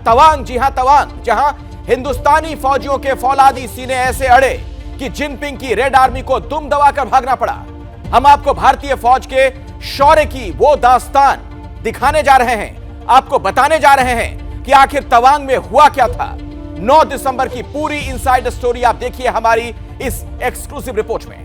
तवांग, जी हां तवांग, जहां हिंदुस्तानी फौजियों के फौलादी सीने ऐसे अड़े कि जिनपिंग की रेड आर्मी को दुम दबाकर भागना पड़ा। हम आपको भारतीय फौज के शौर्य की वो दास्तान दिखाने जा रहे हैं, आपको बताने जा रहे हैं कि आखिर तवांग में हुआ क्या था। 9 दिसंबर की पूरी इनसाइड स्टोरी आप देखिए हमारी इस एक्सक्लूसिव रिपोर्ट में।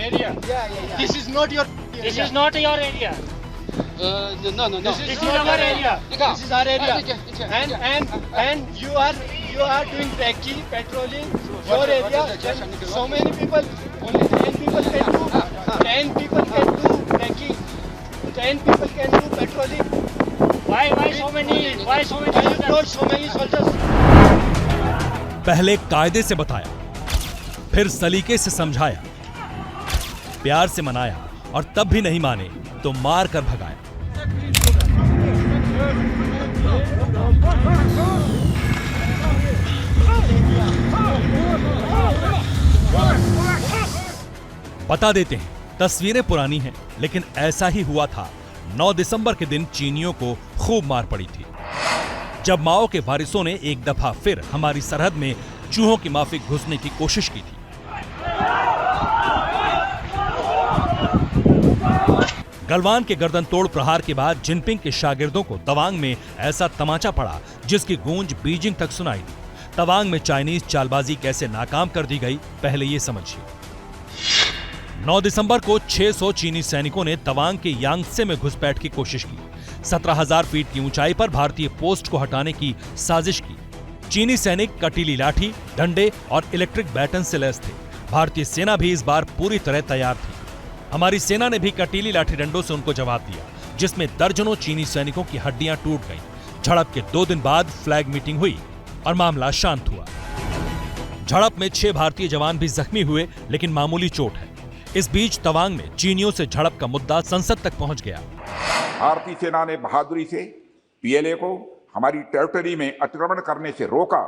Area. Yeah. This is not your. This is not your area. No. This is our area. This is our area. And you are doing recce, patrolling your area. So many people, only 10 people can do. 10 people can do recce. 10 people can do patrolling. Why so many? Why so many? Why you brought so many soldiers? पहले कायदे से बताया, फिर सलीके से समझाया, प्यार से मनाया और तब भी नहीं माने तो मार कर भगाया। बता देते हैं, तस्वीरें पुरानी हैं, लेकिन ऐसा ही हुआ था। 9 दिसंबर के दिन चीनियों को खूब मार पड़ी थी, जब माओ के वारिसों ने एक दफा फिर हमारी सरहद में चूहों की माफिक घुसने की कोशिश की थी। गलवान के गर्दन तोड़ प्रहार के बाद जिनपिंग के शागिर्दों को तवांग में ऐसा तमाचा पड़ा जिसकी गूंज बीजिंग तक सुनाई दी। तवांग में चाइनीज चालबाजी कैसे नाकाम कर दी गई, पहले ये समझिए। 9 दिसंबर को 600 चीनी सैनिकों ने तवांग के यांगत्से में घुसपैठ की कोशिश की। 17,000 फीट की ऊंचाई पर भारतीय पोस्ट को हटाने की साजिश की। चीनी सैनिक कटीली लाठी, डंडे और इलेक्ट्रिक बैटन से लैस थे। भारतीय सेना भी इस बार पूरी तरह तैयार थी। हमारी सेना ने भी कटीली लाठी डंडों से उनको जवाब दिया, जिसमें दर्जनों चीनी सैनिकों की हड्डियां टूट गईं। झड़प के 2 दिन बाद फ्लैग मीटिंग हुई और मामला शांत हुआ। झड़प में 6 भारतीय जवान भी जख्मी हुए, लेकिन मामूली चोट है। इस बीच तवांग में चीनियों से झड़प का मुद्दा संसद तक पहुंच गया। भारतीय सेना ने बहादुरी से पीएलए को हमारी टेरिटरी में अतिक्रमण करने से रोका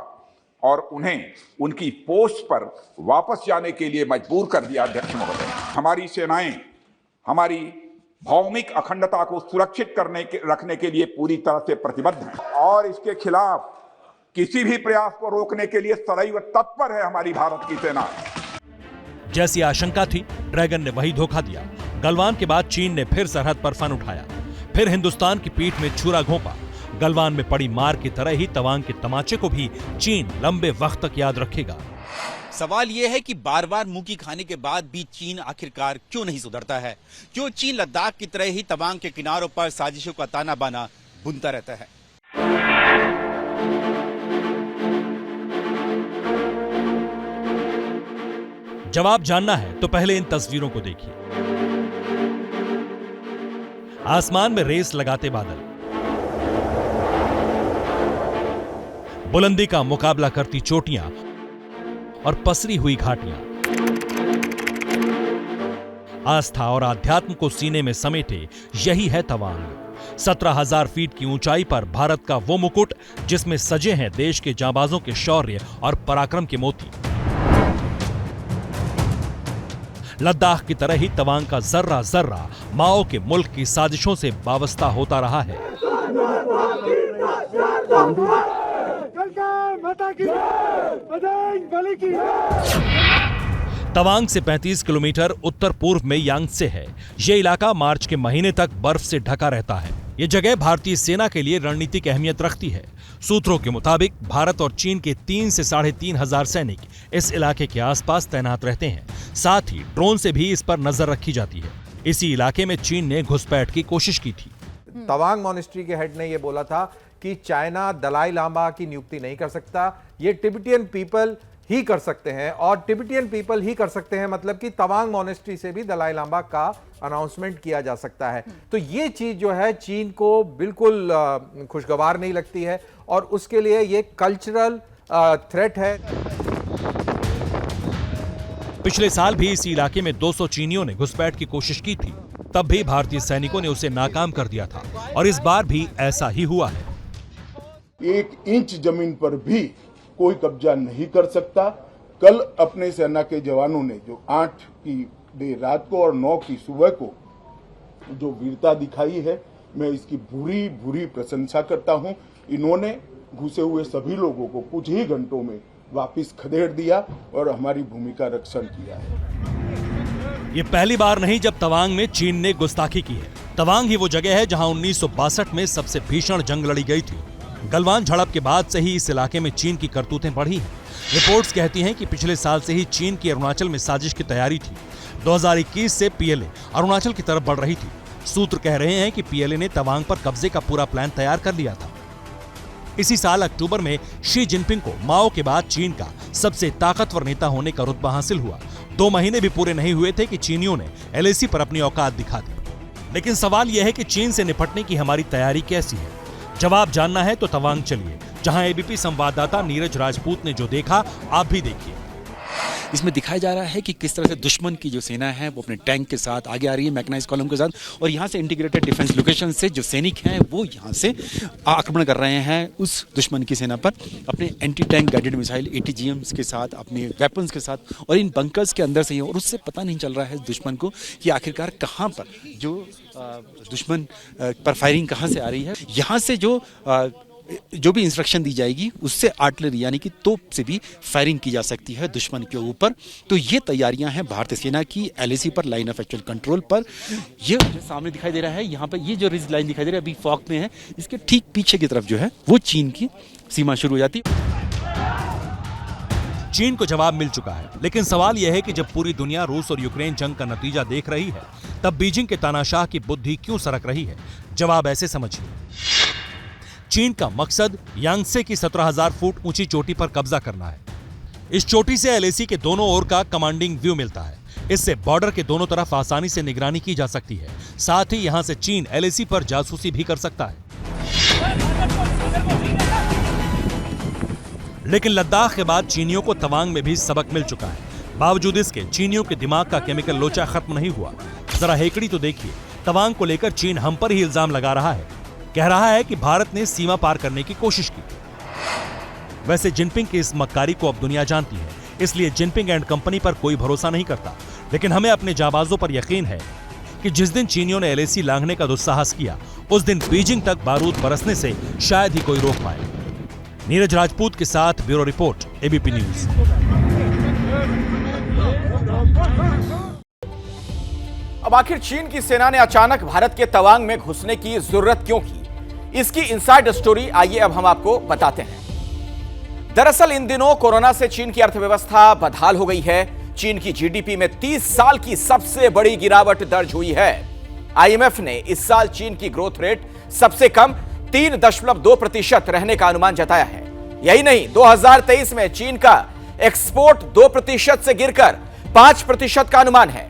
और उन्हें उनकी पोस्ट पर वापस जाने के लिए मजबूर कर दिया। अध्यक्ष महोदय, हमारी सेनाएं हमारी भौमिक अखंडता को सुरक्षित रखने के लिए पूरी तरह से प्रतिबद्ध हैं और इसके खिलाफ किसी भी प्रयास को रोकने के लिए सदैव तत्पर है हमारी भारत की सेना। जैसी आशंका थी, ड्रैगन ने वही धोखा दिया। गलवान के बाद चीन ने फिर सरहद पर फन उठाया, फिर हिंदुस्तान की पीठ में छुरा घोंपा। गलवान में पड़ी मार की तरह ही तवांग के तमाचे को भी चीन लंबे वक्त तक याद रखेगा। सवाल यह है कि बार बार मुंह की खाने के बाद भी चीन आखिरकार क्यों नहीं सुधरता है? क्यों चीन लद्दाख की तरह ही तवांग के किनारों पर साजिशों का ताना बाना बुनता रहता है? जवाब जानना है तो पहले इन तस्वीरों को देखिए। आसमान में रेस लगाते बादल, बुलंदी का मुकाबला करती चोटियां और पसरी हुई घाटियां, आस्था और आध्यात्म को सीने में समेटे यही है तवांग। 17,000 फीट की ऊंचाई पर भारत का वो मुकुट जिसमें सजे हैं देश के जांबाजों के शौर्य और पराक्रम के मोती। लद्दाख की तरह ही तवांग का जर्रा जर्रा माओ के मुल्क की साजिशों से वाबस्ता होता रहा है। तवांग से 35 किलोमीटर उत्तर पूर्व में यांगत्से है। ये इलाका मार्च के महीने तक बर्फ से ढका रहता है। ये जगह भारतीय सेना के लिए रणनीतिक अहमियत रखती है। सूत्रों के मुताबिक भारत और चीन के 3 से 3,500 सैनिक इस इलाके के आसपास तैनात रहते हैं। साथ ही ड्रोन से भी इस पर नजर रखी जाती है। इसी इलाके में चीन ने घुसपैठ की कोशिश की थी। तवांग मॉनेस्ट्री के हेड ने यह बोला था कि चाइना दलाई लामा की नियुक्ति नहीं कर सकता, ये तिब्बतियन पीपल ही कर सकते हैं। और तिब्बतियन पीपल ही कर सकते हैं मतलब कि तवांग मॉनेस्ट्री से भी दलाई लामा का अनाउंसमेंट किया जा सकता है। तो ये चीज जो है चीन को बिल्कुल खुशगवार नहीं लगती है और उसके लिए ये कल्चरल थ्रेट है। पिछले साल भी इस इलाके में 200 चीनियों ने घुसपैठ की कोशिश की थी, तब भी भारतीय सैनिकों ने उसे नाकाम कर दिया था और इस बार भी ऐसा ही हुआ है। 1 इंच जमीन पर भी कोई कब्जा नहीं कर सकता। कल अपने सेना के जवानों ने जो 8 की देर रात को और 9 की सुबह को जो वीरता दिखाई है, मैं इसकी भूरी भूरी प्रशंसा करता हूं। इन्होंने घुसे हुए सभी लोगों को कुछ ही घंटों में वापस खदेड़ दिया और हमारी भूमि का रक्षण किया है। ये पहली बार नहीं जब तवांग में चीन ने गुस्ताखी की है। तवांग ही वो जगह है जहां 1962 में सबसे भीषण जंग लड़ी गई थी। गलवान झड़प के बाद से ही इस इलाके में चीन की करतूतें बढ़ी हैं। रिपोर्ट्स कहती हैं कि पिछले साल से ही चीन की अरुणाचल में साजिश की तैयारी थी। 2021 से पीएलए अरुणाचल की तरफ बढ़ रही थी। सूत्र कह रहे हैं कि पीएलए ने तवांग पर कब्जे का पूरा प्लान तैयार कर लिया था। इसी साल अक्टूबर में शी जिनपिंग को माओ के बाद चीन का सबसे ताकतवर नेता होने का रुतबा हासिल हुआ। 2 महीने भी पूरे नहीं हुए थे कि चीनियों ने एलएसी पर अपनी औकात दिखा दी। लेकिन सवाल यह है कि चीन से निपटने की हमारी तैयारी कैसी है? जवाब जानना है तो तवांग चलिए, जहां एबीपी संवाददाता नीरज राजपूत ने जो देखा आप भी देखिए। इसमें दिखाया जा रहा है कि किस तरह से दुश्मन की जो सेना है वो अपने टैंक के साथ आगे आ रही है, मैकेनाइज कॉलम के साथ, और यहाँ से इंटीग्रेटेड डिफेंस लोकेशन से जो सैनिक हैं वो यहाँ से आक्रमण कर रहे हैं उस दुश्मन की सेना पर अपने anti tank guided missile ATGMs के साथ, अपने वेपन्स के साथ, और इन बंकर्स के अंदर से ही। और उससे पता नहीं चल रहा है दुश्मन को कि आखिरकार कहाँ पर जो दुश्मन पर फायरिंग कहाँ से आ रही है। यहाँ से जो भी इंस्ट्रक्शन दी जाएगी उससे आर्टिलरी यानी कि तोप से भी फायरिंग की जा सकती है दुश्मन के ऊपर। तो ये तैयारियां हैं भारतीय सेना की LAC पर, लाइन ऑफ एक्चुअल कंट्रोल पर। ये जो सामने दिखाई दे रहा है, यहाँ पर ये जो रिज लाइन दिखाई दे रहा है अभी फॉग में है, इसके ठीक पीछे की तरफ जो है वो चीन की सीमा शुरू हो जाती है। चीन को जवाब मिल चुका है, लेकिन सवाल यह है कि जब पूरी दुनिया रूस और यूक्रेन जंग का नतीजा देख रही है, तब बीजिंग के तानाशाह की बुद्धि क्यों सरक रही है? जवाब ऐसे समझिए। चीन का मकसद यांगत्से की 17,000 फुट ऊंची चोटी पर कब्जा करना है। इस चोटी से LAC के दोनों ओर का कमांडिंग व्यू मिलता है। इससे बॉर्डर के दोनों तरफ आसानी से निगरानी की जा सकती है। साथ ही यहां से चीन LAC पर जासूसी भी कर सकता है। लेकिन लद्दाख के बाद चीनियों को तवांग में भी सबक मिल चुका है। बावजूद इसके चीनियों के दिमाग का केमिकल लोचा खत्म नहीं हुआ। जरा हेकड़ी तो देखिए। तवांग को लेकर चीन हम पर ही इल्जाम लगा रहा है। कह रहा है कि भारत ने सीमा पार करने की कोशिश की। वैसे जिनपिंग की इस मक्कारी को अब दुनिया जानती है, इसलिए जिनपिंग एंड कंपनी पर कोई भरोसा नहीं करता। लेकिन हमें अपने जाबाजों पर यकीन है कि जिस दिन चीनियों ने LAC लांघने का दुस्साहस किया, उस दिन बीजिंग तक बारूद बरसने से शायद ही कोई रोक पाए। नीरज राजपूत के साथ ब्यूरो रिपोर्ट, ABP न्यूज। अब आखिर चीन की सेना ने अचानक भारत के तवांग में घुसने की जरूरत क्यों की? इसकी इनसाइड स्टोरी आइए अब हम आपको बताते हैं। दरअसल इन दिनों कोरोना से चीन की अर्थव्यवस्था बदहाल हो गई है। चीन की GDP में 30 साल की सबसे बड़ी गिरावट दर्ज हुई है। IMF ने इस साल चीन की ग्रोथ रेट सबसे कम 3.2% रहने का अनुमान जताया है। यही नहीं, 2023 में चीन का एक्सपोर्ट 2% से गिरकर 5% का अनुमान है।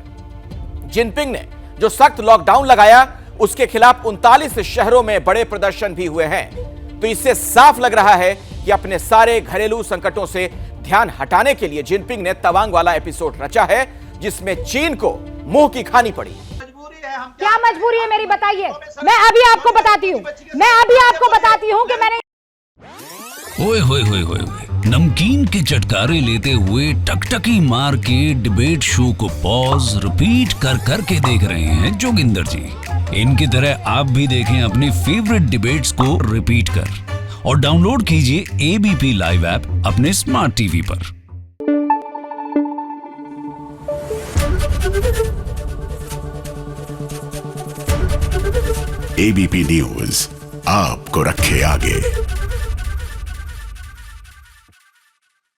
जिनपिंग ने जो सख्त लॉकडाउन लगाया, उसके खिलाफ 39 शहरों में बड़े प्रदर्शन भी हुए हैं। तो इससे साफ लग रहा है कि अपने सारे घरेलू संकटों से ध्यान हटाने के लिए जिनपिंग ने तवांग वाला एपिसोड रचा है, जिसमें चीन को मुंह की खानी पड़ी। क्या मजबूरी है मेरी, बताइए। मैं अभी आपको बताती हूँ कि मैंने ओए होए होए होए नमकीन के चटकारे लेते हुए टकटकी मार के डिबेट शो को पॉज रिपीट कर करके देख रहे हैं जोगिंदर जी। इनकी तरह आप भी देखें अपनी फेवरेट डिबेट्स को रिपीट कर, और डाउनलोड कीजिए ABP लाइव ऐप अपने स्मार्ट टीवी पर। ABP न्यूज आपको रखे आगे।